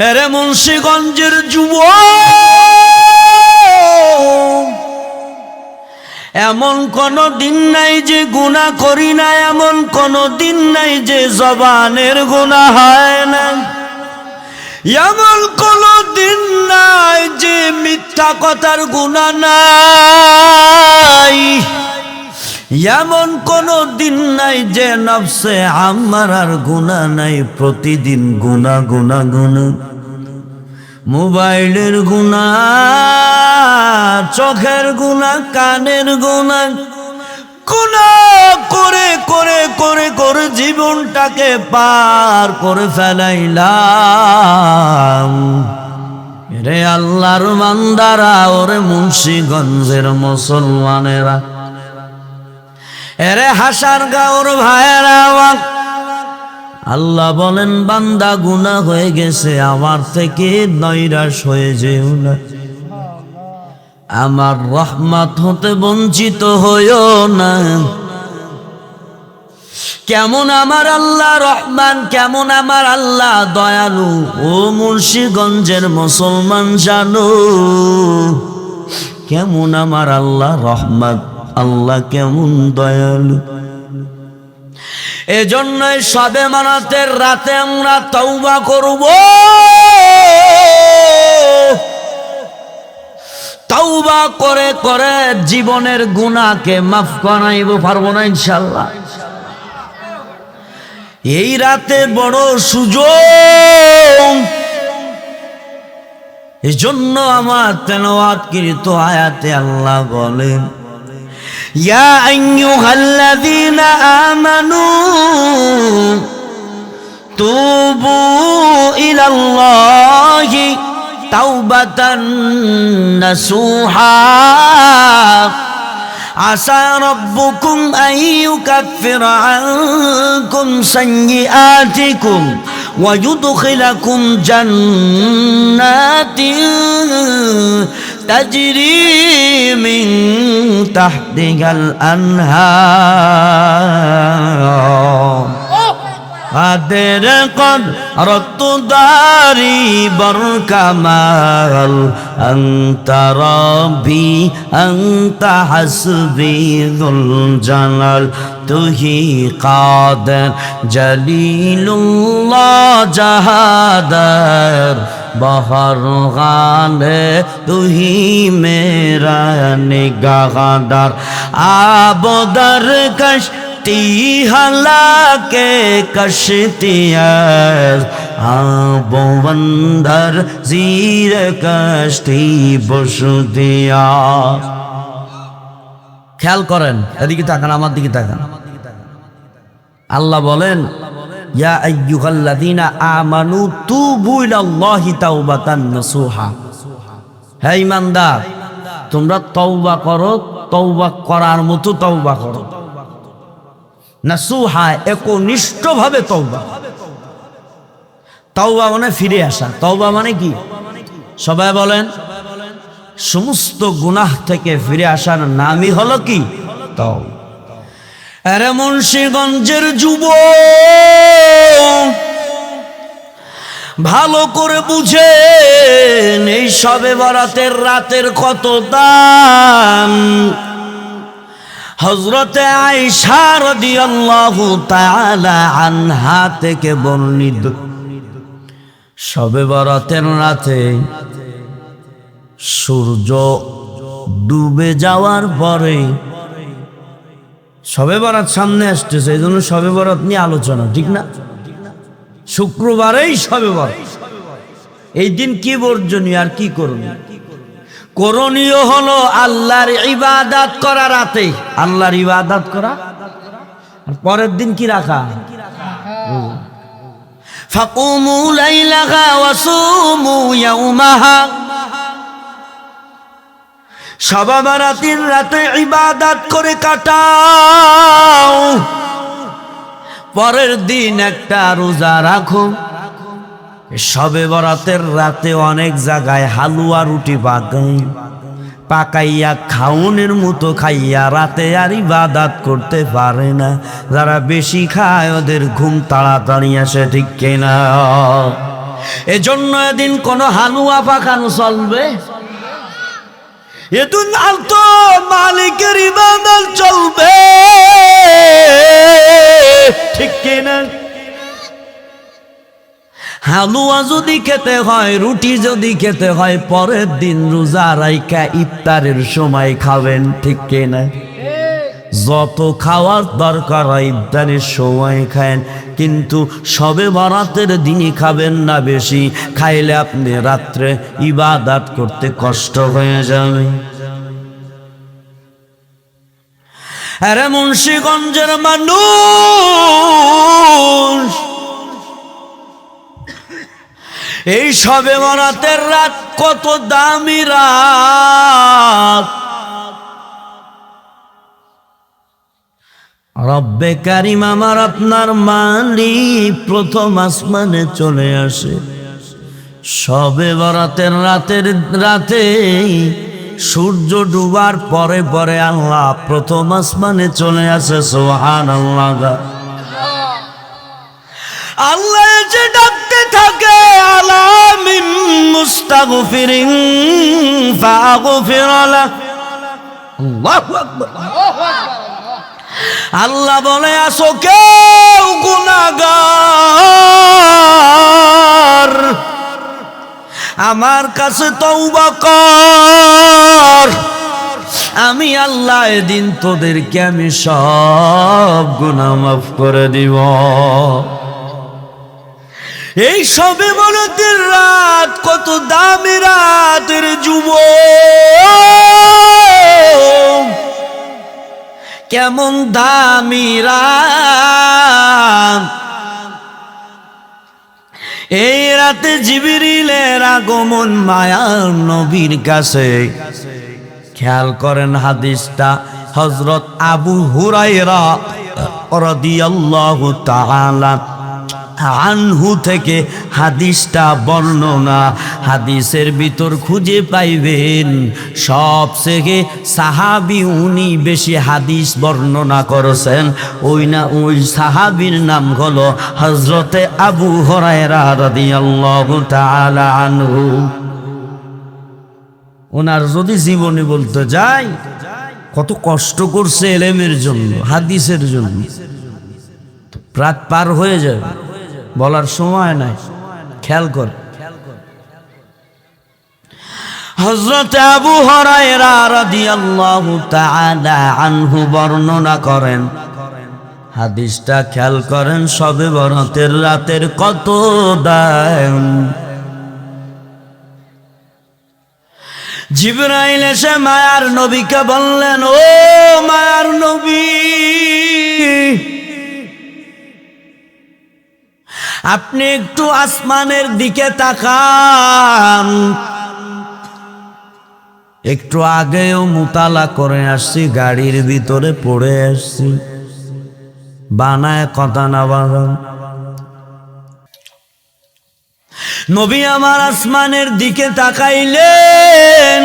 এরে মুন্সিগঞ্জের যুবক, এমন কোন দিন নাই যে গুনাহ করি না, এমন কোন দিন নাই যে জবানের গুনাহ হয় না, এমন কোন দিন নাই যে মিথ্যা কথার গুনাহ নাই, এমন কোন দিন নাই যে নফসে আম্মারার গুনাহ নাই। প্রতিদিন গুনাহ গুনাহ গুনাহ, মোবাইলের গুনাহ, চোখের গুনাহ, কানের গুনাহ, গুনাহ করে করে করে করে জীবনটাকে পার করে ফেলাইলাম। রে আল্লাহর বান্দারা, ওরে মুন্সিগঞ্জের মুসলমানেরা, এরে হাসার গাঁওর ভাইয়েরা, আল্লাহ বলেন বান্দা গুনাহ হয়ে গেছে, আমার থেকে নৈরাশ হয়ে যেও না, আমার রহমত হতে বঞ্চিত হইও না। কেমন আমার আল্লাহ রহমান, কেমন আমার আল্লাহ দয়ালু, ও মুন্সিগঞ্জের মুসলমান জানো, কেমন আমার আল্লাহ রহমান, আল্লাহ কেমন দয়ালু। এজন্যই শবে বরাতের রাতে আমরা তওবা করব, তওবা করে করে জীবনের গুনাহকে মাফ করাইব, পারবো না ইনশাআল্লাহ। এই রাতে বড় সুযোগ, এজন্য আমার তেলাওয়াতকৃত আয়াতে আল্লাহ বলেন, ইয়া আইয়ুহাল্লাযীনা আমানু তুবু ইলাল্লাহি তাওবাতান নাসুহা আসা রাব্বুকুম আন ইউকাফিরা আনকুম সাইয়্যাতিকুম ওয়া ইউদখিলাকুম জান্নাতিন তাজরি মিন তাহতিহাল আনহার আদের কদ রত্তুদারি বরকামাল আনতা রব্বি আনতা হাসবি যুল জালাল তুহি কাদের জলিলুল্লাহ জাহাদার বহর গানে তুহি মেরা নিগাহদার আবদার কশ হালাকে কশতিয়ার আবন্দর জির কষ্টি বসুদিয়া। খেয়াল করেন, এদিকে তাকান, আমার দিকে তাকান। আল্লাহ বলেন, ইয়া আইয়ুহাল্লাযীনা আমানু তুবু ইলাল্লাহি তাওবাতান নাসুহা। হে ঈমানদার, তোমরা তওবা করো, তওবা করার মতো তওবা করো। নাসুহা, একনিষ্ঠভাবে তওবা। তওবা মানে ফিরে আসা। তওবা মানে কি? সবাই বলেন। সমস্ত গুনাহ থেকে ফিরে আসার নামই হলো কি? তওবা। আরে মুন্সিগঞ্জের যুবক, ভালো করে বুঝেন, এই শবে বরাতের রাতের কত দাম। হযরতে আয়েশা রাদিয়াল্লাহু তাআলা আনহা থেকে বর্ণিত, শবে বরাতের রাতে সূর্য ডুবে যাওয়ার পরে, শবে বরাত সামনে আসতেছে, এই জন্য শবে বরাত নিয়ে আলোচনা, ঠিক না? শুক্রবারেই শবে বরাত। এই দিন কি বর্জনীয় আর কি করণীয়? করণীয় হলো আল্লাহর ইবাদত করা রাতে, আল্লাহর ইবাদত করা, আর পরের দিন কি রাখা? ফাকুমু লাইলাহা ওয়াসুমু ইয়াওমাহা। শবে বরাতের রাতে ইবাদত করে কাটাও, পরের দিন একটা রোজা রাখো। শবে বরাতের রাতে অনেক জায়গায় হালুয়া রুটি পাকাইয়া খাউনের মতো খাইয়া রাতে আর ইবাদত করতে পারে না। যারা বেশি খায় ওদের ঘুম তাড়াতাড়ি আসে, ঠিক কিনা? এজন্য এদিন কোন হালুয়া পাকানো চলবে, এদিন আর তো মালিকের ইবাদত চলবে, ঠিক কিনা? হালুয়া যদি খেতে হয়, রুটি যদি খেতে হয়, পরের দিন রোজা রাইখা ইফতারের সময় খাবেন, ঠিক কিনা? যত খাওয়ার দরকার হয় ইফতারের সময় খায়েন, কিন্তু শবে বরাতের দিনই খাবেন না বেশি, খাইলে আপনি রাত্রে ইবাদত করতে কষ্ট হয়ে যাবে। আরে মুন্সিগঞ্জের মানুষ, এই শবে বরাতের রাত কত দামি রাত। রব্বে কারিম আমার আপনার মালিক প্রথম আসমানে চলে আসে শবে বরাতের রাতে, সূর্য ডুবার পরে পরে আল্লাহ প্রথম আসমানে চলে আসে। সুবহানাল্লাহ। আল্লাহ যে ডাকতে থাকে, আলা মিন মুস্তাগফিরিন ফাগফির লাহ। আল্লাহু আকবার। আল্লাহ বলে, আসো কেউ গুনাহগার, আমার কাছে তওবা কর, আমি আল্লাহ এদিন তোদেরকে আমি সব গুনাহ মাফ করে দিব। এই শবে বরাতের রাত কত দামি রাতের যুবক, কেমন দামি রাত। এই রাতে জিবরিলের আগমন মায়ার নবীর কাছে। খেয়াল করেন হাদিসটা হযরত আবু হুরায়রা রাদিয়াল্লাহু তাআলা আনহু থেকে হাদিসটা বর্ণনা। হাদিসের ভিতর খুঁজে পাইবেন সবচেয়ে সাহাবী উনি বেশি হাদিস বর্ণনা করেছেন, ওই সাহাবীর নাম হলো হযরতে আবু হুরায়রা রাদিয়াল্লাহু তাআলা আনহু। ওনার যদি জীবনী বলতে যাই, কত কষ্ট করছে ইলমের জন্য, হাদিসের জন্য, রাত পার হয়ে যাবে, বলার সময় নাই। খেয়াল কর, হযরত আবু হুরায়রা রাদিয়াল্লাহু তাআলা আনহু বর্ণনা করেন, হাদিসটা খেয়াল করেন, শবে বরাতের রাতের কত দাম। জিবরাইল এসে মায়ার নবীকে বললেন, ও মায়ার নবী, আপনি একটু আসমানের দিকে তাকান। একটু আগেও মুতালা করে আসছি, গাড়ির ভিতরে পড়ে আসছি, বানায় কথা না বানান। নবী আমার আসমানের দিকে তাকাইলেন,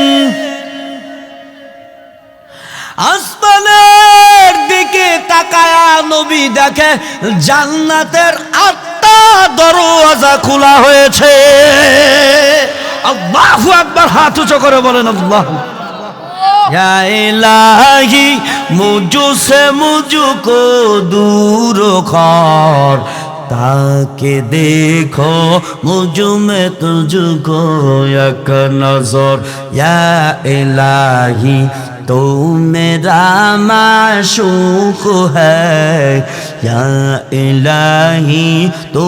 আসমানের দিকে তাকায়া নবী দেখে জান্নাতের 8টা দরওয়াজা খোলা হয়েছে। আল্লাহু আকবার, হাত উঁচু করে বলেন আল্লাহু। ইয়া ইলাহি মুঝসে মুঝকো দূর কর, তাকে দেখো মুঝ মে তুঝকো এক নজর। ইয়া ইলাহি तो मेरा माशूक है, या इलाही तू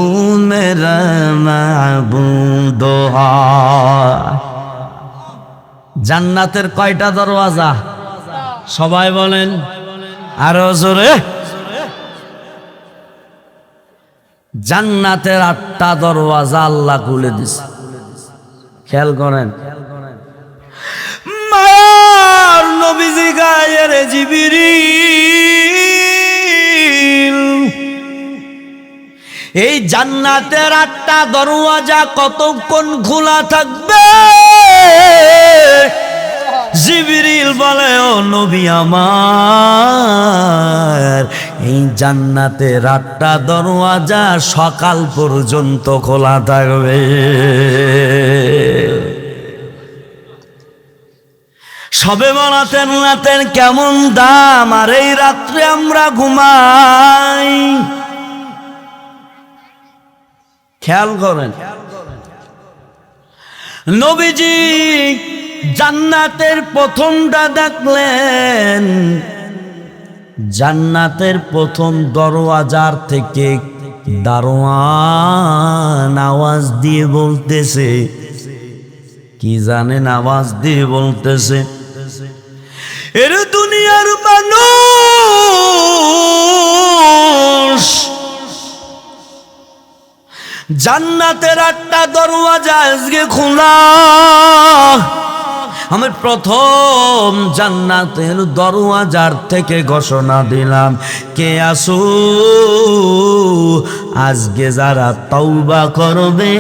मेरा माबूद है। জান্নাতের কয়টা দরওয়াজা? সবাই বলেন আরো জোরে। জান্নাতের 8টা দরওয়াজা আল্লাহ খুলে দিছে। খেয়াল করেন, মায়ার নবীজি গায়ের জিবরিল, এই জান্নাতের 8টা দরওয়াজা কতক্ষণ খোলা থাকবে? জিবরিল বলে, ও নবী আমার, এই জান্নাতের 8টা দরওয়াজা সকাল পর্যন্ত খোলা থাকবে। সবে বরাতের রাতের কেমন দাম, আর এই রাত্রে আমরা ঘুমাই। খেয়াল করেন, নবীজি জান্নাতের প্রথমটা দেখলেন, জান্নাতের প্রথম দরওয়াজার থেকে দারোয়ান আওয়াজ দিয়ে বলতেছে, কি জানেন আওয়াজ দিয়ে বলতেছে, এর দুনিয়ার মানুষ, জান্নাতের 8টা দরওয়াজা আজকে খোলা। আমি প্রথম জান্নাতের দরওয়াজার থেকে ঘোষণা দিলাম, কে আসো, আজকে যারা তওবা করবে,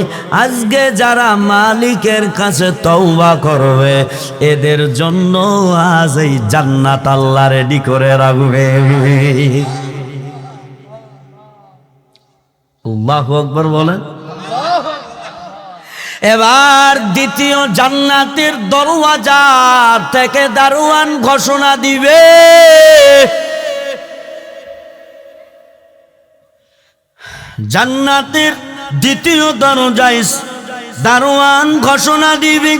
আজকে যারা মালিকের কাছে তওবা করবে, এদের জন্য আজ এই জান্নাত আল্লাহ রেডি করে রাখবে। আল্লাহু আকবার বলেন। এবার দ্বিতীয় জান্নাতের দরওয়াজা থেকে দারোয়ান ঘোষণা দিবে, জান্নাতের দ্বিতীয় দরজায় দারোয়ান ঘোষণা দিবে,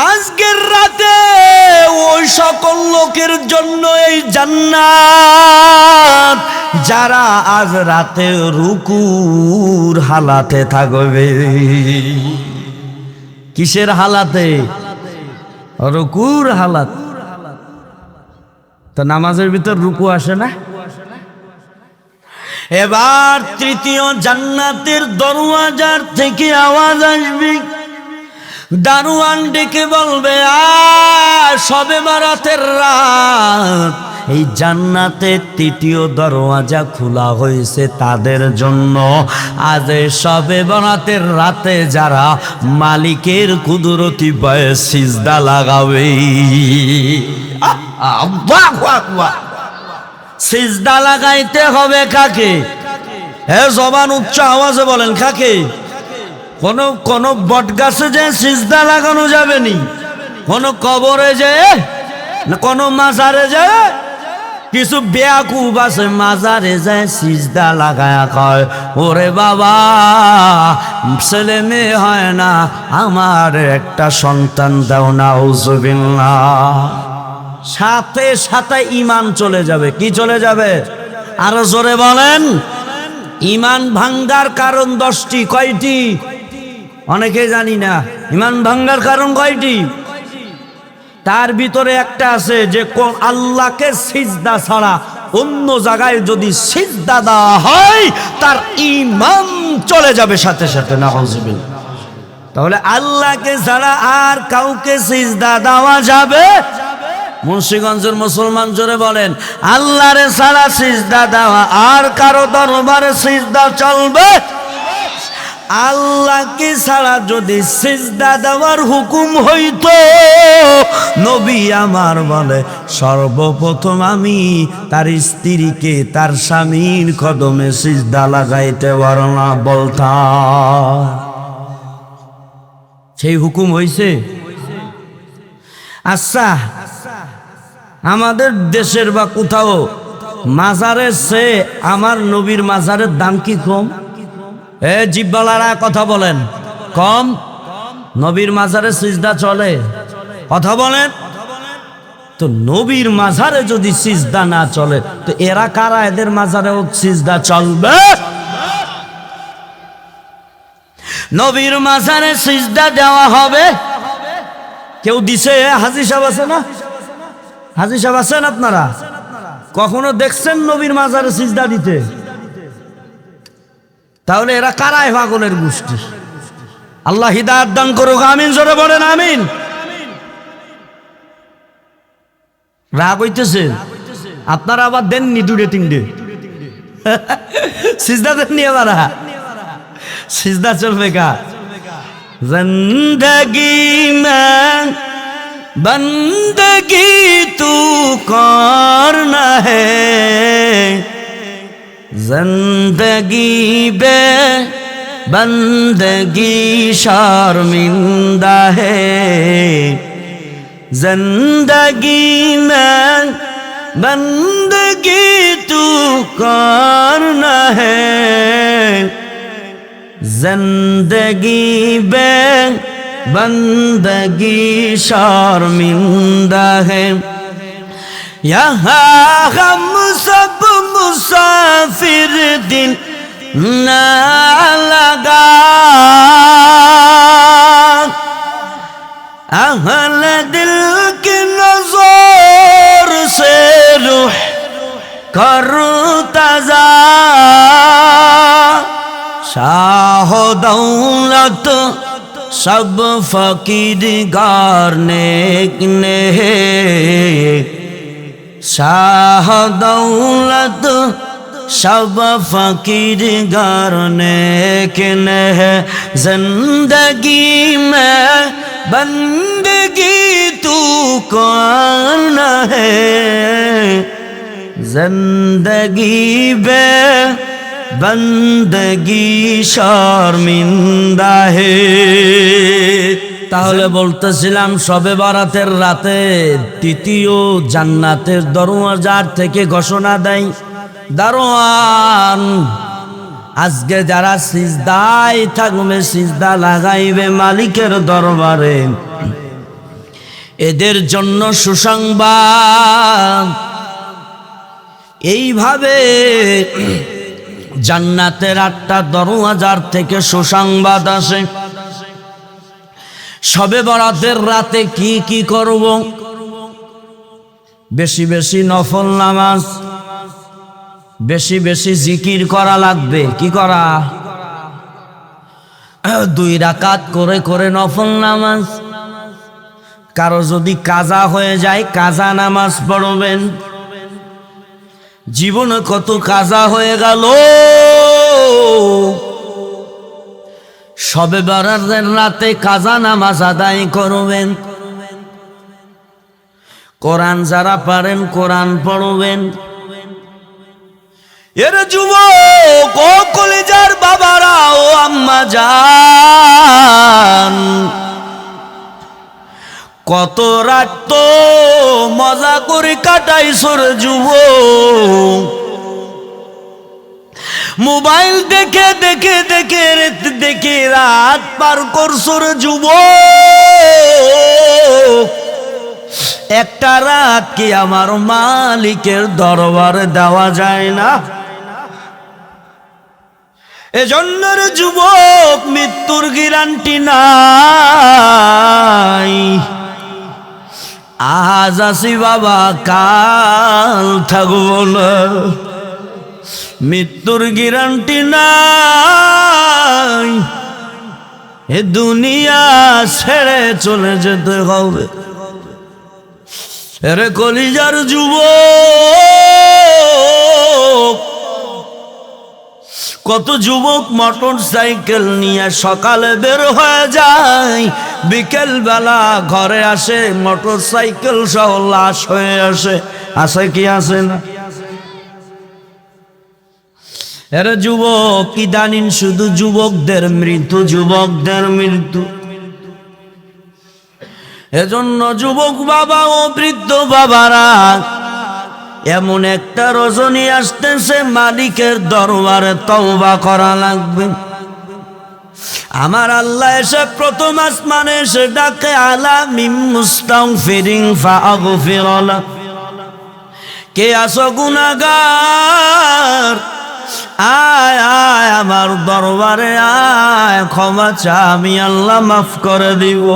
আজকের রাতে ওই সকল লোকের জন্য এই জান্নাত যারা আজ রাতে রুকুর হালাতে থাকবে। কিসের হালাতে? রুকুর হালাত। তো নামাজের ভিতর রুকু আসে না? এবার তৃতীয় জান্নাতের দরওয়াজার থেকে আওয়াজ আসবে, দারোয়ান ডেকে বলবে, সবে বরাতের রাত, এই জান্নাতের তৃতীয় দরওয়াজা খোলা হয়েছে তাদের জন্য। আজ সবে বরাতের রাতে যারা মালিকের কুদরতি পায়ে সিজদা লাগাবে, সিজদা লাগাইতে হবে কাকে? জবান উচ্চ আওয়াজে বলেন, কাকে? কোন বট গাছে যে সিজদা লাগানো যাবে নি, কোন কবরে যে, কোন মাজারে যে, কিছু বেয়াকুব আছে মাজারে যায় সিজদা লাগায়া কয়, ওরে বাবা ছেলে মেয়ে হয় না, আমার একটা সন্তান দাও না, নাউজুবিল্লাহ। সাথে সাথে ঈমান চলে যাবে। কি চলে যাবে? আরো জোরে বলেন। ঈমান ভাঙ্গার কারণ 10টি। কয়টি? অনেকে জানি না। ঈমান ভাঙ্গার কারণ কয়টি? তার ভিতরে একটা আছে যে আল্লাহকে সিজদা ছাড়া অন্য জায়গায় যদি সিজদা দেওয়া হয় তার ঈমান চলে যাবে সাথে সাথে। নাউজুবিল্লাহ। তাহলে আল্লাহকে ছাড়া আর কাউকে সিজদা দেওয়া যাবে? মুন্সিগঞ্জের মুসলমান জোরে বলেন, আল্লাহরে ছাড়া সিজদা দেওয়া আর কারো দরবারে সিজদা চলবে? আল্লাহকে ছাড়া যদি সিজদা দেওয়ার হুকুম হইতো, নবী আমার বলে সর্বপ্রথম আমি তার স্ত্রীকে তার স্বামীর কদমে সিজদা লাগাইতে পারনা বলতাম। সেই হুকুম হইছে? আচ্ছা, আমাদের দেশের বা কোথাও মাজারের চেয়ে আমার নবীর মাজারের দাম কি কম? জিব্বালারা কথা বলেন, কম? নবীর মাজারে সিজদা চলে? কথা বলেন। তো নবীর মাজারে যদি সিজদা না চলে তো এরা কারা? এদের মাজারেও সিজদা চলবে? নবীর মাজারে সিজদা দেওয়া হবে। কেউ দিছে? হাজী সাহেব আছে না? হাজী সাহেব আছেন আপনারা? কখনো দেখছেন নবীর মাজারে সিজদা দিতে? তাহলে এরা কারাই? পাগলের গোষ্ঠী। আল্লাহ হিদায়াত দান করুক, আমিন। জোরে বলেন আমিন। রাগ হইতেছে? আপনারা আবার দেননি 2-3 সিজদা দেননি? এবার সিজদা চলবে কা? जिंदगी में बंदगी तू करना है, जिंदगी बे बंदगी शर्मिंदा है, जिंदगी में बंदगी तू करना है, जिंदगी बे बंदगी शर्मिंदा है। यहाँ हम सब मुसाफिर दिल न लगा, अहले दिल की नज़र से रूह करता जा, शाह दौलत सब फकीर गारनेक ने, शाह दौलत सब फकीर गारनेक ने, जिंदगी में बंदगी तू करना है, जिंदगी बे बंदगी शर्मिंदा হে। তাহলে বলতেছিলাম শবে বরাতের রাতে তৃতীয় জান্নাতের দরওয়াজার থেকে ঘোষণা দেয়, দারোয়ান আজকে যারা সিজদায় থাকবে, সিজদা লাগাইবে মালিকের দরবারে, এদের জন্য সুসংবাদ। এইভাবে জান্নাতের 8টা দরওয়াজার থেকে সুসংবাদ আসে। শবে বরাতের রাতে কি কি করব? বেশি বেশি নফল নামাজ, বেশি বেশি জিকির করা লাগবে। কি করা? 2 রাকাত করে করে নফল নামাজ। কারো যদি কাজা হয়ে যায় কাজা নামাজ পড়বেন। জীবনে কত কাজা হয়ে গেল, শবে বরাতের রাতে কাজা নামাজ আদায় করবেন। কোরআন যারা পারেন কোরআন পড়বেন। এর যুবক ও কলিজার বাবারা ও আম্মা জান, কত রাত তো মজা করে কাটাইছর যুবক, মোবাইল দেখে দেখে দেখে দেখে রাত পার করছর যুবক। একটা রাত কি আমার মালিকের দরবারে দেওয়া যায় না? এজন্যের যুবক মৃত্যুর গ্যারান্টি নাই। আজ আসি বাবা কাল থাকবো না, মৃত্যুর গ্যারান্টি নাই। এ দুনিয়া ছেড়ে চলে যেতে হবে। এরে কলিজার যুবক, কত যুবক মোটর সাইকেল নিয়ে সকালে বের হয়ে যায়, বিকেল বেলা ঘরে আসে মোটর সাইকেল সহ লাশ হয়ে আসে। আসে কি আসে না? এরে যুবক, ইদানিং শুধু যুবকদের মৃত্যু, যুবকদের মৃত্যু। এজন্য যুবক বাবা ও বৃদ্ধ বাবারা, এমন একটা রজনী আসতেছে মালিকের দরবারে তওবা করা লাগবে। আমার আল্লাহ এসে প্রথম আসমানে এসে ডাকে, আলা মিম মুস্তাগফিরিন ফাগফির লাহ। কে আসো গুনাহগার, আয় আয় আমার দরবারে আয়, ক্ষমা চা, আমি আল্লাহ মাফ করে দিব।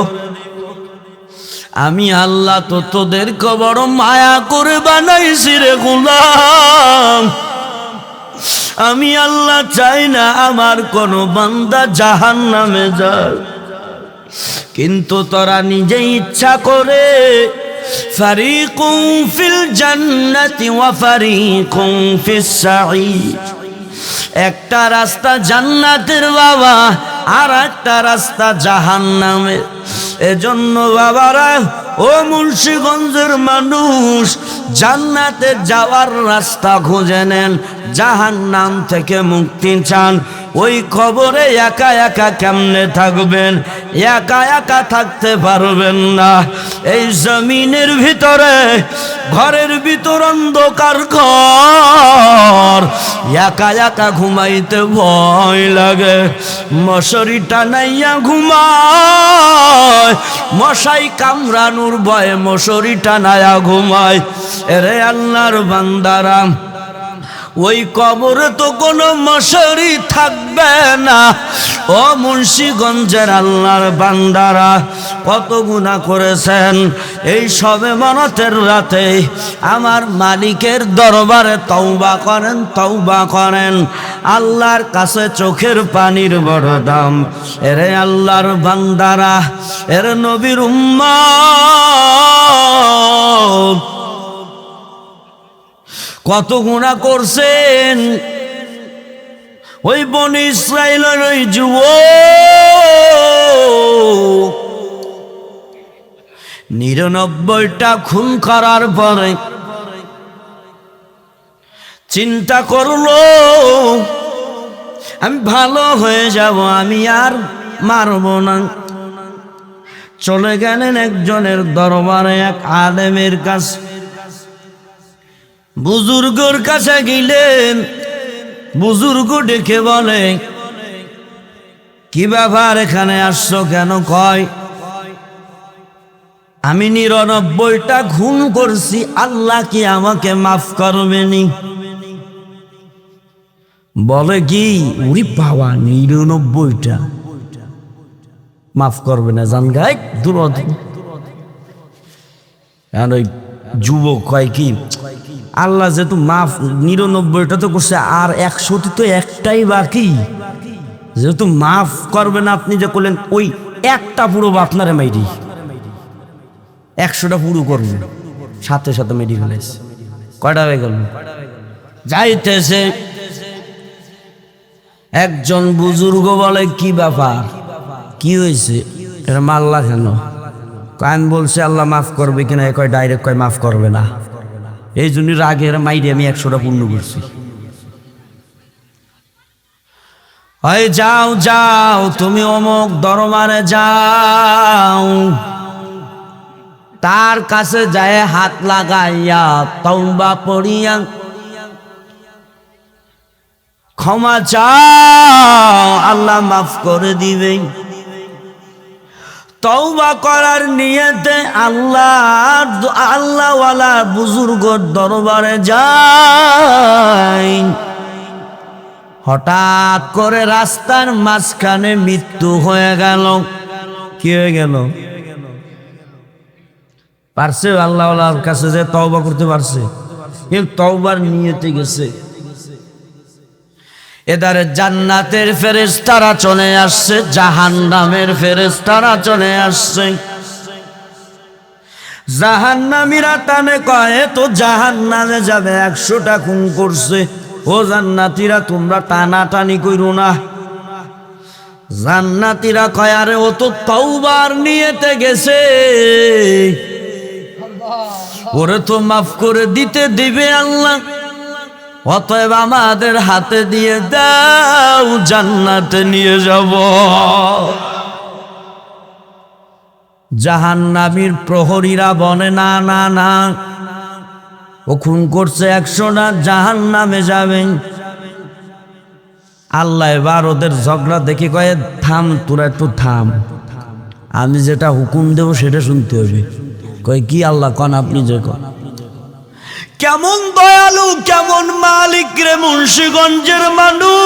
আমি আল্লাহ তো তোদেরকে বড় মায়া করে বানাইছি রে গোলাম। আমি আল্লাহ চাই না আমার কোন বান্দা জাহান্নামে যায়, কিন্তু তোরা নিজে ইচ্ছা করে ফারিকুম ফিল জান্নাতি ওয়া ফারিকুম ফিস সাঈর। একটা রাস্তা জান্নাতের বাবা, আর একটা রাস্তা জাহান্নামের। এজন্য বাবারা, ও মুন্সিগঞ্জের মানুষ, জান্নাতে যাওয়ার রাস্তা খুঁজে নেন, জাহান্নাম থেকে মুক্তি চান। ওই কবরে একা একা কেমনে থাকবেন? একা একা থাকতে পারবেন না। এই জমিনের ভিতরে, ঘরের ভিতর অন্ধকার ঘর, একা একা ঘুমাইতে ভয় লাগে। মশারি টানাইয়া ঘুমায়, মশাই কামড়ানোর ভয়ে মশারি টানাইয়া ঘুমায়। এরে আল্লাহর বান্দারা, ওই কবরে তো কোনো মশারি থাকবে না। ও মুন্সিগঞ্জের আল্লাহর বান্দারা, কত গুনাহ করেছেন। এই সবে বরাতের রাতে আমার মালিকের দরবারে তওবা করেন, তওবা করেন। আল্লাহর কাছে চোখের পানির বড় দাম। এরে আল্লাহর বান্দারা, এর নবীর উম্মত, কত গুনাহ করছেন। ওই বনি ইসরাইলের ওই যুবক 99টা খুন করার পরে চিন্তা করলো, আমি ভালো হয়ে যাব, আমি আর মারব না। চলে গেলেন একজনের দরবারে, এক আলেমের কাছে, বুজুর্গর কাছে গেলেন। বুজুর্গ ডেকে বলে, কি ব্যাপার, এখানে আসছো কেন? কয়, আমি 99টা খুন করছি, আল্লাহ কি আমাকে মাফ করবেনি? বলে কি, উরি বাবা, 99টা মাফ করবে না? জান গায় দূর। ওই যুবক কয় কি, আল্লাহ যেহেতু মাফ 99টা তো করছে, আর 100টি তো একটাই বাকি, যেহেতু মাফ করবে না, আপনি যে করলেন ওই একটা পুরো আপনারে মাইরি, 100টা পুরো করবে। সাথে সাথে মেডি ফেলেছে। কয়টা হয়ে গেল? যাইতেছে একজন বুজুর্গ বলে, কি ব্যাপার, কি হয়েছে, এটা মাল্লা কেন? কান বলছে আল্লাহ মাফ করবে কিনা? কয় ডাইরেক্ট কয় মাফ করবে না। এই জন্য রাগের মাইরে আমি 100টা পূর্ণ করছি। হয় যাও যাও, তুমি অমুক দরবারে যাও, তার কাছে যায় হাত লাগাইয়া তওবা পড়িয়া ক্ষমা চাও, আল্লাহ মাফ করে দিবে। তওবা করার নিয়তে আল্লাহওয়ালা বুজুর্গর দরবারে যায়। হঠাৎ করে রাস্তার মাঝখানে মৃত্যু হয়ে গেল। কি হয়ে গেল? পারছে আল্লাহওয়ালার কাছে যে তওবা করতে পারছে, কিন্তু তওবার নিয়তে গেছে। এদারে জান্নাতের ফেরেশতারা চলে আসছে, জাহান্নামের ফেরেশতারা চলে আসছে। জাহান্নামীরা টানে কয়, তো জাহান্নামে যাবে, 100টা খুন করছে। ও জান্নাতীরা, তোমরা টানাটানি কইরো না। জান্নাতীরা কয়, আরে ও তো তওবার নিয়তে গেছে, ওরে তো মাফ করে দিতে দিবে আল্লাহ। অতএব আমাদের হাতে দিয়ে দাও, জান্নাতে নিয়ে যাব। জাহান্নামীর প্রহরীরা বলে, না না না, ও খুন করছে 100টা, জাহান্নামে যাবেন। আল্লাহ এবার ওদের ঝগড়া দেখে কয়ে, থাম তোরা, একটু থাম, আমি যেটা হুকুম দেব সেটা শুনতে হবে। কয় কি আল্লাহ কন, আপনি যে কন। কেমন দয়ালু, কেমন মালিক রে মুন্সিগঞ্জের মানুষ,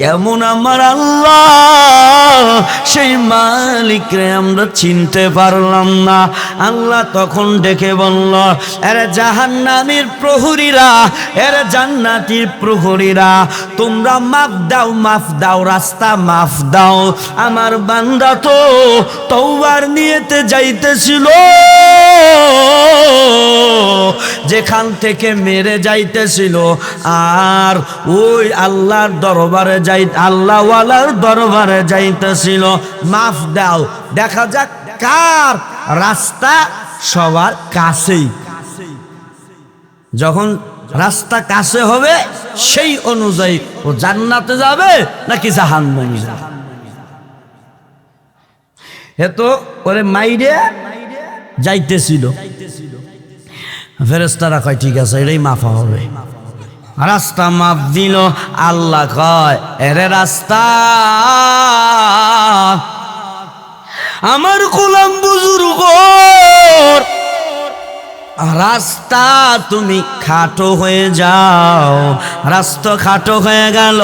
কেমন আমার আল্লাহ, সেই মালিক রে আমরা চিনতে পারলাম না। আল্লাহ তখন ডেকে বলল, এরে জাহান্নামীর প্রহরীরা, এরে জান্নাতীর প্রহরীরা, তোমরা মাফ দাও, মাফ দাও, রাস্তা মাফ দাও। আমার বান্দা তো তওবার নিয়তে যাইতেছিল, যেখান থেকে মেরে যাইতেছিল, আর ওই আল্লাহর দরবারে আল্লাহওয়ালার দরবারে যাইতেছিল, মাফ দাও, দেখা যাক কার রাস্তা সবার কাছেই। যখন রাস্তা কাছে হবে সেই অনুযায়ী ও জান্নাতে যাবে নাকি জাহান্নামে যাবে। এত ওরে মাইরে যাইতেছিল, ফেরেশতারা কয় ঠিক আছে, এটাই মাফা হবে। রাস্তা মাপ দিল। আল্লাহ কয়, এরে রাস্তা আমার গোলাম বুজুর্গ, রাস্তা তুমি খাটো হয়ে যাও। রাস্তা খাটো হয়ে গেল।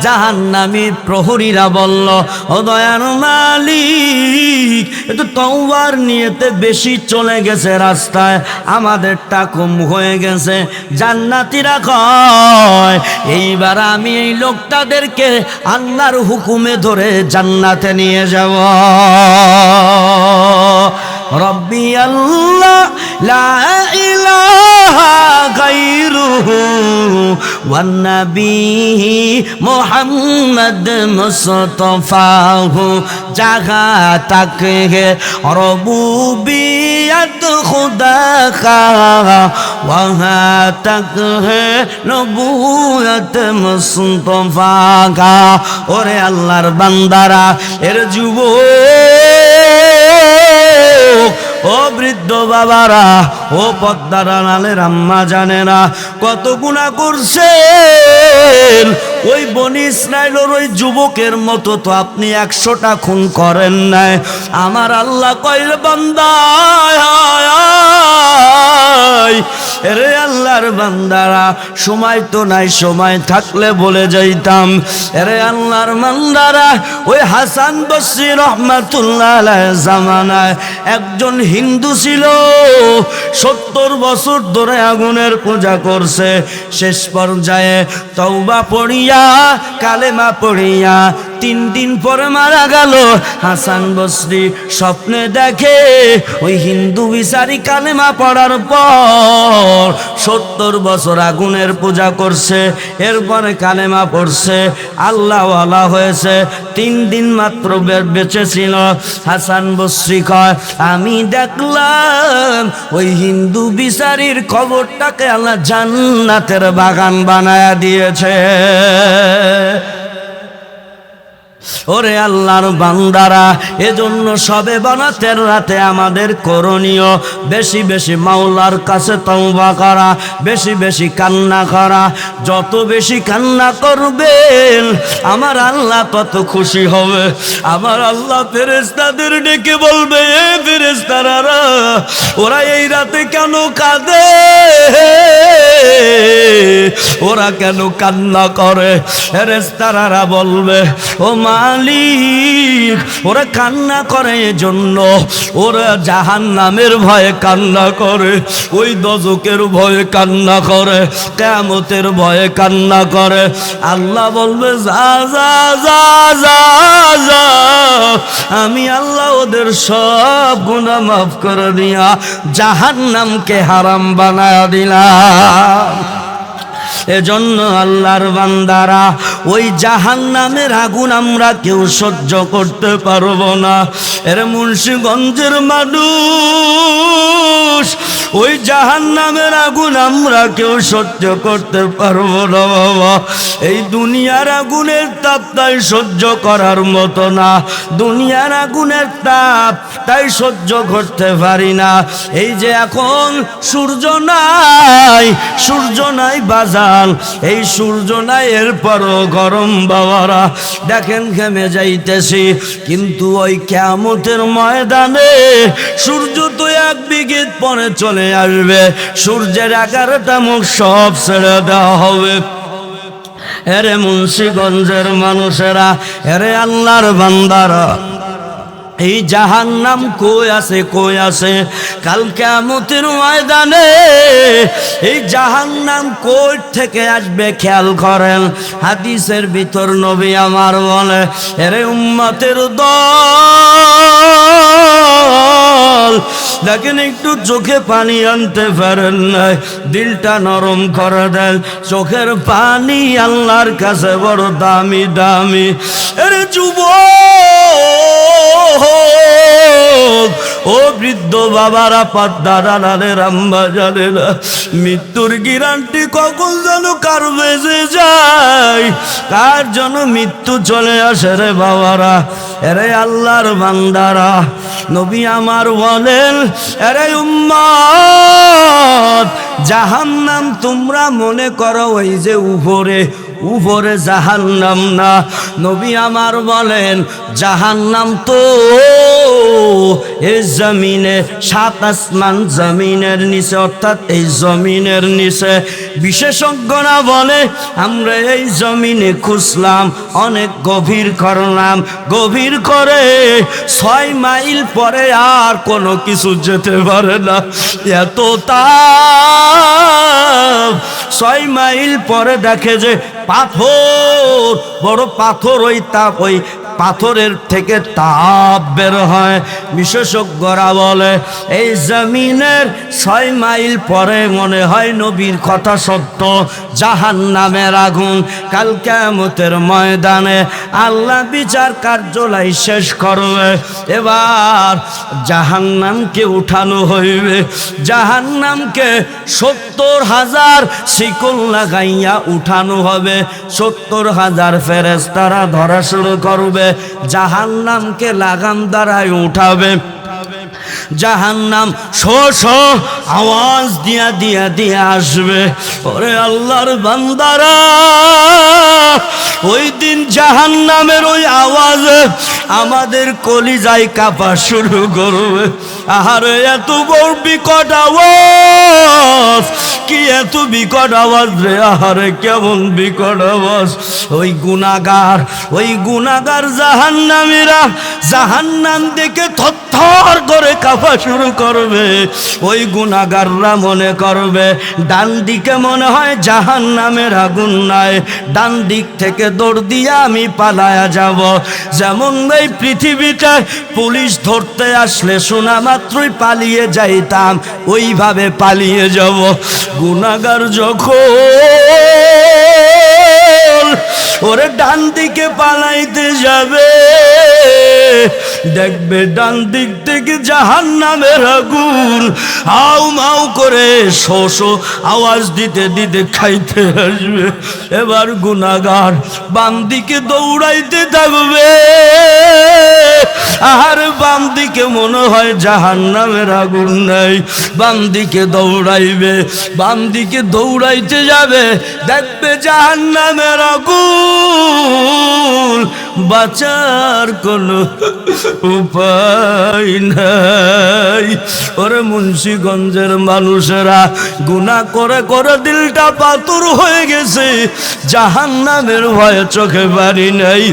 জাহান্নামী প্রহরীরা বলল, ও দয়ার মালিক, একটু তওবার নিয়তে বেশি চলে গেছে রাস্তায়, আমাদেরটা কম হয়ে গেছে। জান্নাতীরা কয়, এইবার আমি এই লোকটাদেরকে আল্লাহর হুকুমে ধরে জান্নাতে নিয়ে যাব। রব্বি আল্লাহ লা ইলাহা গায়রুহু ওয়ান নবী মুহাম্মদ মুস্তাফাহু জাগা তাক হে রবুবিয়ত খুদা কা ওয়া তাক হে নবুয়ত মুস্তাফা কা। ওরে আল্লাহর বান্দারা, এর যুবক, ও বৃদ্ধ বাবারা, ও পদ্মার আড়ালের আম্মা জানেরা, কত গুনাহ করছেন। ওই বনি ইসরাইলের ওই যুবকের মতো তো আপনি 100টা খুন করেন নাই। আমার আল্লাহ কইল, বান্দা রে আল্লাহর বান্দারা, সময় তো নাই, সময় থাকলে বলে যাইতাম। রে আল্লাহর বান্দারা, ওই হাসান বসরি রহমাতুল্লাহ আলাইহি জামানায় একজন হিন্দু ছিল, 70 বছর ধরে আগুনের পূজা করছে। শেষ পর্যায়ে তওবা পড়িয়া, কালেমা পড়িয়া 3 দিন পরে মারা গেল। হাসান বসরি স্বপ্নে দেখে ওই হিন্দু বিচারি কালেমা পড়ার পর 70 বছর আগুনের পূজা করছে, এরপরে কালেমা পড়ছে, আল্লাহওয়ালা হয়েছে, 3 দিন মাত্র বেঁচে ছিল। হাসান বসরি কয়, আমি দেখলাম ওই হিন্দু বিচারির কবরটাকে আল্লাহ জান্নাতের বাগান বানায়া দিয়েছে। ওরে আল্লাহর বান্দারা, এজন্য সবে বরাতের রাতে আমাদের করণীয় বেশি বেশি মাওলার কাছে তওবা করা, বেশি বেশি কান্না করা। যত বেশি কান্না করবেন আমার আল্লাহ তত খুশি হবে। আমার আল্লাহ ফেরেশতাদের ডেকে বলবে, এ ফেরেশতারা, ওরা এই রাতে কেন কাঁদে, ওরা কেন কান্না করে? ফেরেশতারা বলবে, ও মালিক, ওরা কান্না করে এজন্য, ওরা জাহান্নামের ভয়ে কান্না করে, ওই দোজখের ভয়ে কান্না করে, কিয়ামতের ভয়ে কান্না করে। আল্লাহ বলবে, যা যা যা যা যা, আমি আল্লাহ ওদের সব গুনাহ মাফ করে দিয়া জাহান্নামকে হারাম বানায়া দিলাম। এজন্য আল্লাহর বান্দারা, ওই জাহান্নামের আগুন আমরা কেউ সহ্য করতে পারবো না। এর মুন্সিগঞ্জের মানুষ, ওই জাহান্নামের আগুন আমরা কেউ সহ্য করতে পারবো না বাবা। এই দুনিয়ার আগুনের তাপ তাই সহ্য করার মতো না, দুনিয়ার আগুনের তাপ তাই সহ্য করতে পারি না। এই যে এখন সূর্য নাই, সূর্য নাই বাজান, এই সূর্য নাই, এরপরও গরম বাবারা। দেখেন ঘেমে যাইতেছি, কিন্তু ওই কিয়ামতের ময়দানে সূর্য তো 1 বিঘত পরে চলে আসবে, সূর্যের 11টা মুখ সব ছেড়ে দেওয়া হবে। এরে মুন্সিগঞ্জের মানুষেরা, এরে আল্লাহর বান্দারা, এই জাহান্নাম কই আছে কই আছে কাল কিয়ামতের ময়দানে এই জাহান্নাম কই থেকে আসবে খেয়াল করেন হাদিসের ভিতর নবী আমার বলে এরে উম্মতের দল দেখেন একটু চোখে পানি আনতে পারেন না দিলটা নরম করে দেন চোখের পানি আল্লাহর কাছে বড় দামি দামি এরে যুবক ও বৃদ্ধ বাবারা পাদ্দারা নানের আম্মা জানে না মৃত্যুর গ্যারান্টি কখন যেন কার বেজে যায় কার জন্য মৃত্যু চলে আসে রে বাবারা এরে আল্লাহর বান্দারা নবী আমার বলেন এরে উম্মত জাহান্নাম তোমরা মনে করো ওই যে উপরে উপরে জাহান্নাম না নবী আমার বলেন জাহান্নাম তো এই জমিনে সাত আসমান জমিনের নিচে অর্থাৎ এই জমিনের নিচে বিশেষজ্ঞরা বলে আমরা এই জমিনে খুঁজলাম অনেক গভীর করলাম গভীর করে 6 মাইল পরে আর কোনো কিছু যেতে পারে না এত তাপ 6 মাইল পরে দেখে যে পাথর বড় পাথর ওই তাপ ওই পাথরের থেকে তাপ বের হয় বিশেষজ্ঞরা বলে এই জমিনের 6 মাইল পরে মনে হয় নবীর কথা সত্য জাহান্নামের আগুন কাল কিয়ামতের ময়দানে আল্লাহ বিচার কার্যালয় শেষ করবে এবার জাহান্নামকে উঠানো হইবে জাহান্নামকে 70,000 শিকল লাগাইয়া উঠানো হবে 70,000 ফেরেশতারা ধরা শুরু করবে জাহান্নামকে লাগাম দ্বারাই উঠাবে জাহান্নাম শো শো আওয়াজ দিয়া দিয়া দিয়া আসবে ওরে আল্লাহর বান্দারা ওই দিন জাহান্নামের ওই আওয়াজে আমাদের কলিজায় কাঁপা শুরু করবে আহারে এত বড় বিকট আওয়াজ কি এত বিকট আওয়াজ রে আহারে কেমন বিকট আওয়াজ ওই গুনাহগার জাহান্নামীরা জাহান্নাম দেখে থরথর করে কাঁপা শুরু করবে ওই গুনাহগাররা মনে করবে ডান দিকে মনে হয় জাহান্নামের আগুন নাই ডান দিক থেকে দৌড় দিয়ে আমি পালায়া যাব যেমন এই পৃথিবীতে পুলিশ ধরতে আসলে শোনা মাত্রই পালিয়ে যাইতাম ওইভাবে পালিয়ে যাব গুনাহগার যখন ওরে ডান দিকে পালাইতে যাবে দেখবে ডান দিক থেকে জাহান্নামের আগুন হাউ মাউ করে শো শো আওয়াজ দিতে দিতে খাইতে আসবে এবার গুনাহগার বাম দিকে দৌড়াইতে থাকবে আর বাম দিকে মনে হয় জাহান্নামের আগুন নাই বাম দিকে দৌড়াইবে বাম দিকে দৌড়াইতে যাবে দেখবে জাহান্নামের আগুন বাঁচার কোনো উপায় নাই ওরে মুন্সিগঞ্জের মানুষেরা গুনাহ করে করে দিলটা পাথর হয়ে গেছে জাহান্নামের ভয়ে চোখে পানি নাই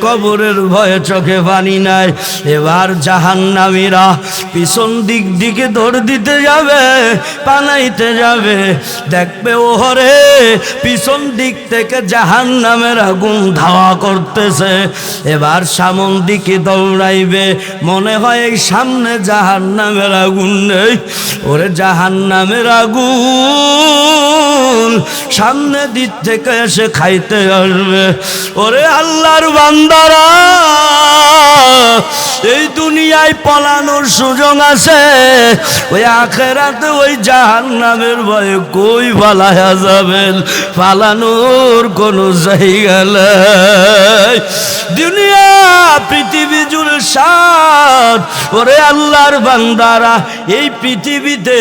কবরের ভয়ে চোখে পানি নাই এবার জাহান্নামীরা পিছন দিক দিকে দৌড় দিতে যাবে পালাইতে যাবে দেখবে ওহরে পিছন দিক থেকে জাহান্নামের আগুন ধাওয়া করতেছে এবার সামন দিকে দৌড়াইবে মনে হয় এই সামনে জাহান্নামের আগুন নেই ওরে জাহান্নামের আগুন সামনে দিক থেকে এসে খাইতে আসবে ওরে আল্লাহর বান্দারা এই দুনিয়ায় পলানোর সুযোগ আছে ওই আখিরাতে ওই জাহান্নামের ভয়ে কই পালায়া যাবেন পালানোর কোনো জায়গা নাই দুনিয়া পৃথিবী জুড়ে সাত ওরে আল্লাহর বান্দারা এই পৃথিবীতে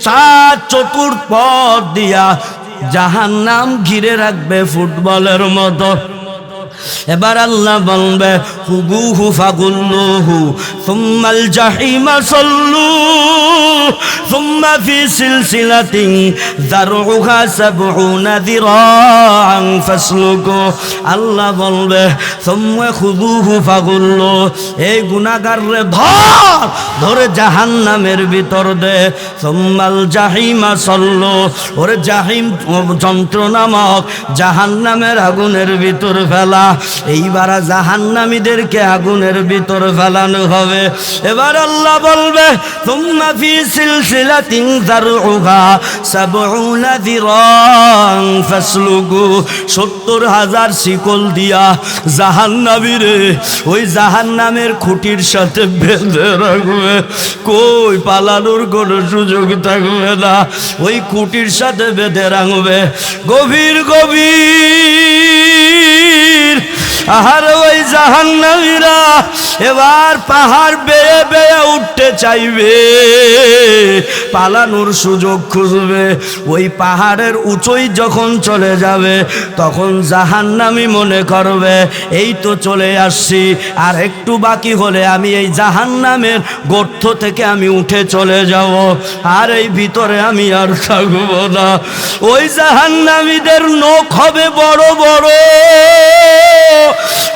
চার চতুর্পথ দিয়া জাহান্নাম ঘিরে রাখবে ফুটবলের মতো এবার আল্লাহ বলবে খুযুহু ফাগুল্লুহু সুম্মাল জাহিমা সাল্লু সুম্মা ফি সিলসিলাতিন যারউহা সাবউনা যিরাআন ফাসলুকু। আল্লাহ বলবে সুম্মা খুযুহু ফাগুল্লু, এই গুনাহগাররে ধরে জাহান্নামের ভিতর দে। সুম্মাল জাহিমা সাল্লু, ওরে জাহিম যন্ত্র নামক জাহান্নামের আগুনের ভিতর ফেলা। এইবার জাহান্নামীদেরকে আগুনের ভিতর ফেলানো হবে। এবার আল্লাহ বলবে সুম্মা ফি সিলসিলাতিন যারউহা সাবউনা যিরাআন ফাসলুকু, ৭০,০০০ শিকল দিয়া জাহান্নামীরে ওই জাহান্নামের খুঁটির সাথে বেঁধে রাখবে। কই পালানোর কোনো সুযোগ থাকবে না, ওই খুঁটির সাথে বেঁধে রাখবে। গভীর গভীর আহার ওই জাহান্নামীরা এবার পাহাড় বেয়ে বেয়ে উঠতে চাইবে, পালানোর সুযোগ খুঁজবে। ওই পাহাড়ের উঁচুই যখন চলে যাবে তখন জাহান্নামী মনে করবে এই তো চলে আসছি, আর একটু বাকি হলে আমি এই জাহান্নামের গর্ত থেকে আমি উঠে চলে যাব, আর এই ভিতরে আমি আর থাকবো না। ওই জাহান্নামীদের নখ হবে বড় বড়।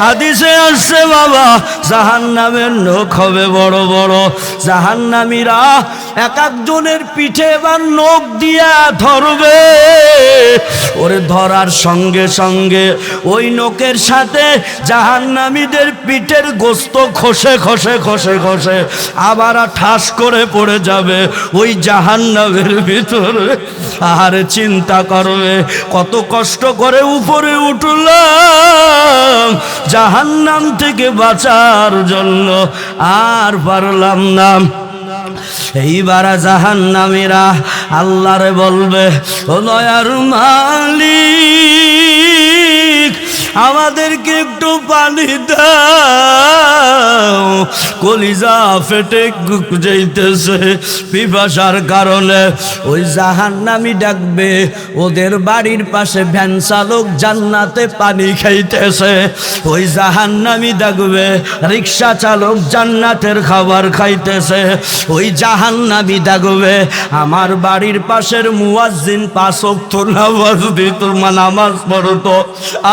হাদিসে আসছে বাবা, জাহান্নামের নখ হবে বড় বড়। জাহান্নামীরা এক একজনের পিঠে এবার নখ দিয়া ধরবে। ওরে ধরার সঙ্গে সঙ্গে ওই নখের সাথে জাহান্নামীদের পিঠের গোস্ত খসে খসে খসে খসে আবার ঠাস করে পড়ে যাবে ওই জাহান্নামের ভিতরে। আর চিন্তা করবে কত কষ্ট করে উপরে উঠলাম জাহান্নাম থেকে বাঁচার জন্য, আর পারলাম না। এইবার জাহান্নামীরা আল্লাহরে বলবে ও দয়ার মালিক, আমাদেরকে একটু পানি দাও, কলিজা ফেটে যাইতেছে পিপাসার কারণে। ওই জাহান্নামী ডাকবে, ওদের বাড়ির পাশে ভ্যান চালক জান্নাতে পানি খাইতেছে। ওই জাহান্নামী ডাকবে, রিক্সা চালক জান্নাতের খাবার খাইতেছে। ওই জাহান্নামী ডাকবে, আমার বাড়ির পাশের মুয়াজ্জিন ৫ ওয়াক্ত নামাজ দিত, নামাজ পড়তো,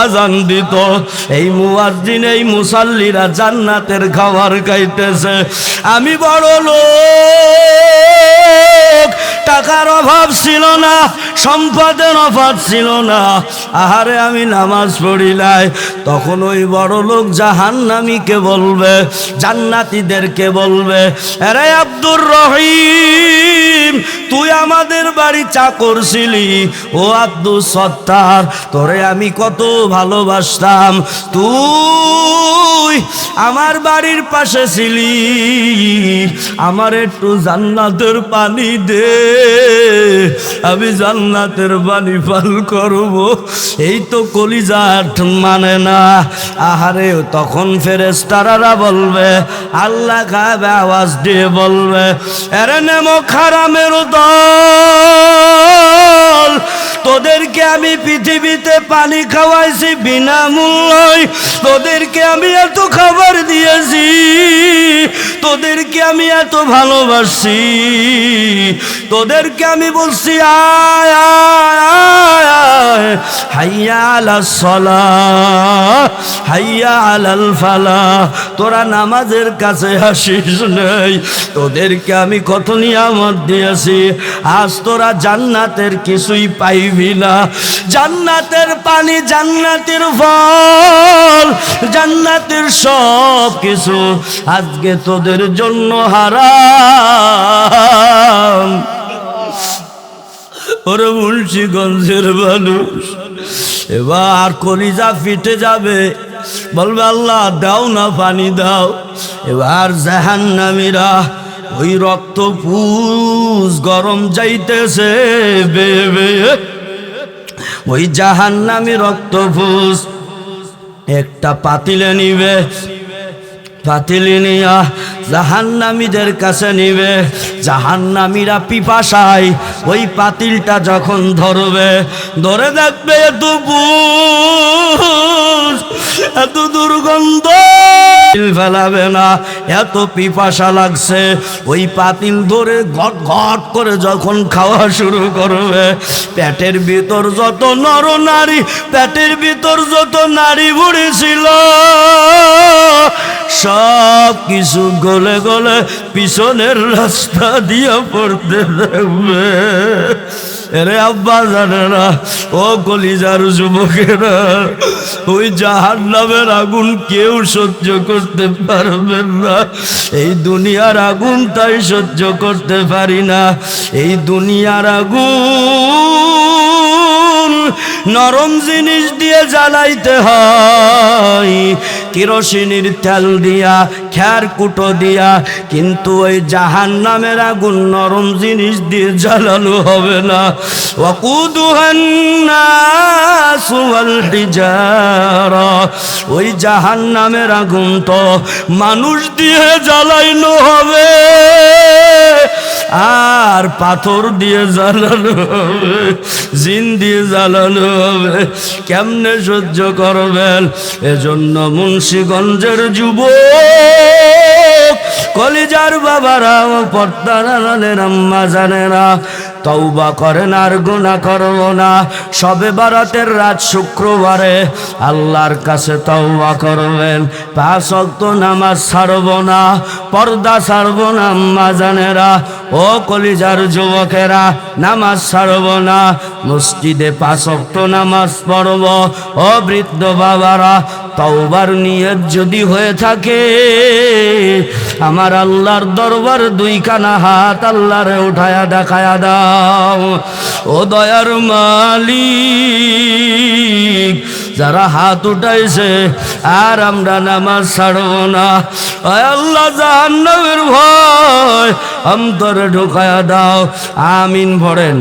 আজান দিত। এই মুয়াজ্জিন এই মুসাল্লিরা জান্নাতের খাবার খাইতেছে। আমি বড় লোক, টাকার অভাব ছিল না, সম্পদের অভাব ছিল না, আহারে আমি নামাজ পড়ি নাই। তখন ওই বড় লোক জাহান্নামীকে বলবে, জান্নাতীদেরকে বলবে, আরে আব্দুর রহিম, তুই আমাদের বাড়ি চাকর ছিলি, ও আব্দুল সত্তার, তোরে আমি কত ভালোবাসতাম, তুই আমার বাড়ির পাশে ছিলি, আমার একটু জান্নাতের পানি দে, আমি জান্নাতের পানি পান করব। এই তো কলিজা মানে না। আহারে তখন ফেরেশতারা বলবে, আল্লাহ কাবে আওয়াজ দিয়ে বলবে, আরে নেমো খারামের দল, তোদেরকে আমি পৃথিবীতে পানি খাওয়াইছি বিনামূল্যে, তোদেরকে আমি এত খাবার দিয়েছি, তোদেরকে আমি এত ভালোবাসি, তোদেরকে আমি বলছি আয় আয় আয়, হাইয়া আলাস সালাহ হাইয়া আলাল ফালাহ, তোরা নামাজের কাছে আসিস নাই, তোদেরকে আমি কত নিয়ামত দিয়েছি, আজ তোরা জান্নাতের কিছুই পাইবি না। জান্নাতের পানি, জান্নাতের ফল, জান্নাতের সব কিছু আজকে তোদের জন্য হারাম। ওরে মুন্সিগঞ্জের মানুষ এবার কলিজা ফিটে যাবে, বলবে আল্লাহ দাও না, পানি দাও। এবার জাহান্নামীরা ওই রক্ত পুষ গরম যাইতেছে বেয়ে বেয়ে, ওই জাহান্নামী রক্ত পুষ একটা পাতিলে নিবে, পাতিলে নিয়া জাহান্নামীদের কাছে নিবে। জাহান্নামীরা পিপাসায় ওই পাতিলটা যখন ধরবে, ধরে দেখবে এত বুঝ, এত দুর্গন্ধ ফেলাবে না, এত পিপাসা লাগছে। ওই পাতিল ধরে ঘট ঘট করে যখন খাওয়া শুরু করবে, পেটের ভিতর যত নরনারী, পেটের ভিতর যত নারী বুড়ি ছিল, সব কিছু গলে গলে পিছনের রাস্তা দিয়ে পড়তে থাকবে। এরে আব্বা জানে না, ও কলিজার যুবকেরা, ওই জাহান্নামের আগুন কেউ সহ্য করতে পারবেন না। এই দুনিয়ার আগুন তাই সহ্য করতে পারি না। এই দুনিয়ার আগুন নরম জিনিস দিয়ে জ্বালাইতে হয়, কেরোসিনের তেল দিয়া, খ্যার কুটো দিয়া, কিন্তু ওই জাহান্নামের আগুন নরম জিনিস দিয়ে জ্বালানো হবে না। ওয়াকুদুহান নাসু ওয়াল হিজারা, ওই জাহান্নামের আগুন তো মানুষ দিয়ে জ্বালাইনো হবে আর পাথর দিয়ে জ্বালানো হবে, জিন দিয়ে জ্বালানো হবে। কেমনে সহ্য করবেন? এজন্য মুন্সিগঞ্জের যুবক, কলিজার বাবারা, পর্দার আড়ালের আম্মা জানেরা, তওবা করেন আর গুনাহ করব না। শবে বারাতের রাত শুক্রবারে আল্লাহর কাছে তওবা করবেন, 5 ওয়াক্ত নামাজ ছাড়ব না, পর্দা ছাড়ব না। আম্মা জানেরা, ও কলিজার যুবকেরা, নামাজ ছাড়ব না, মসজিদে 5 ওয়াক্ত নামাজ পড়ব। ও বৃদ্ধ বাবারা, তওবার নিয়ত যদি হয়ে থাকে, আমার আল্লাহর দরবার 2 খানা হাত আল্লাহরে উঠায়া দেখায়া দাও। ও দয়ার মালিক, যারা হাত উঠাইছে আর আমরা নামাজ ছাড়ব না, আল্লাহ জাহান্নামের ভয় অন্তরে ঢুকায়া দাও। আমিন পড়েন।